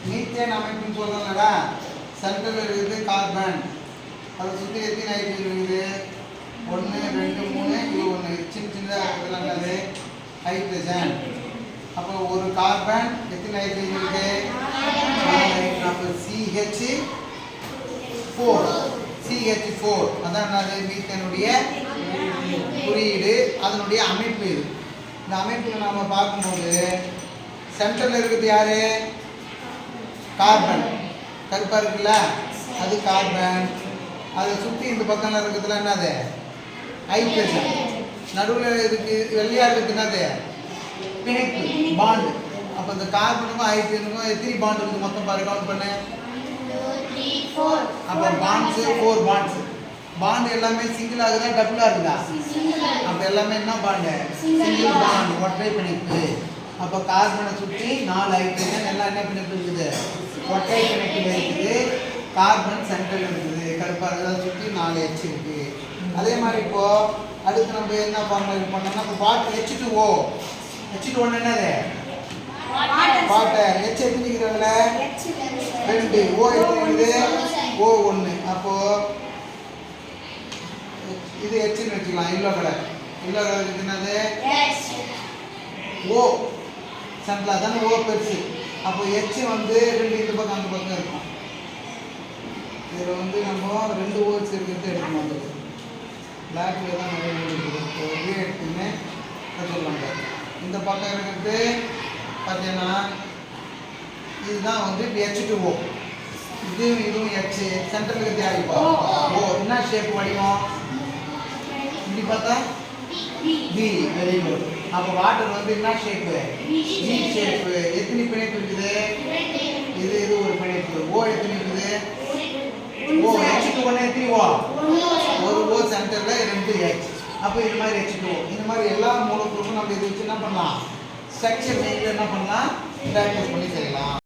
Methane அமைப்புன்னு சொல்கிறோம்லடா, சென்டரில் இருக்குது carbon, அதை சுற்றி எத்தனை ஹைட்ரஜன் இருக்குது? 1 2 3 இது 1 சின்ன சின்னதாக இருக்கிறதுலாம் என்னது? ஹைட்ரஜன். அப்போ ஒரு கார்பன் எத்தனை ஹைட்ரஜன் இருக்குது? 4. அப்போ CH4 அதான் என்னது? மீத்தேனுடைய குறியீடு, அதனுடைய அமைப்பு இது. இந்த அமைப்பில் நாம் பார்க்கும்போது சென்டரில் இருக்கிறது யாரு? கார்பன். கருப்பாக இருக்குல்ல, அது கார்பன். அதை சுற்றி இந்த பக்கம் இருக்கிறதுல என்னது? ஹைட்ரஜன். நடுவில் இருக்கு வெள்ளையாக இருக்குது என்னது? பிணைப்பு, பாண்டு. அப்போ இந்த கார்பனுக்கும் ஹைட்ரஜனுக்கும் எத்தனை பாண்டு இருக்குது மொத்தம் பாரு, கவுண்ட் பண்ணு. அப்போ பாண்ட்ஸு 4 பாண்ட்ஸு. பாண்டு எல்லாமே சிங்கிள் ஆகுதா டபுளாக இருக்குதா? அப்போ எல்லாமே என்ன பாண்டு? சிங்கிள் பாண்ட், ஒற்றை பிணைப்பு. அப்போ கார்பனை சுற்றி 4 ஹைட்ரஜன், எல்லாம் என்ன பிணைப்பு இருக்குது? ஒற்றை பிணைப்பில் இருக்குது. கார்பன் சென்டரில் இருக்குது, கருப்பாக இருக்குது. அதை சுற்றி 4 H இருக்குது. அதே மாதிரி இப்போது அடுத்து நம்ம என்ன ஃபார்முலா இது பண்ணோம்னா, இப்போ வாட்டர் H2O. H2O என்னது? வாட்டர். H எத்தனைங்கிறதுல 2, O எத்தனைங்குது? O 1. அப்போது இது Hன்னு வச்சுக்கலாம். எல்லோ கலர் என்னது? O சென்டரில் தானே O பெருசு. அப்போ H வந்து 2 இந்த பக்கம் அந்த பக்கம் இருக்கும். இதில் வந்து நம்ம 2 ஓட்ஸ் இருக்கிறது எடுக்கணும். வந்து பிளாக்ல தான் நிறைய இருக்குது. ஒரே எடுத்துன்னு சொல்லுவாங்க. இந்த பக்கம் இருக்கிறது பார்த்தீங்கன்னா இதுதான் வந்து H2O. இதுவும் H. சென்டரில் இருக்கிறது யார்? இப்போ O. என்ன ஷேப் வடிவம்? இப்படி பார்த்தா B. Very good. அப்போ வாட்டர் வந்து என்ன ஷேப்பு? G shape. எத்தனை பிணைப்பு இருக்குது? இது ஒரு பிணைப்பு. O எத்தனை இருக்குது? O. H2O எத்தனை O? ஒரு O சென்டரில் 2 H. அப்போ இது மாதிரி H2O. இந்த மாதிரி எல்லா மூலப்பொருளும் நம்ம இதை வச்சு என்ன பண்ணலாம்? ஸ்ட்ரக்சர் மெயினில் என்ன பண்ணலாம்? ப்ராக்டிஸ் பண்ணி செய்யலாம்.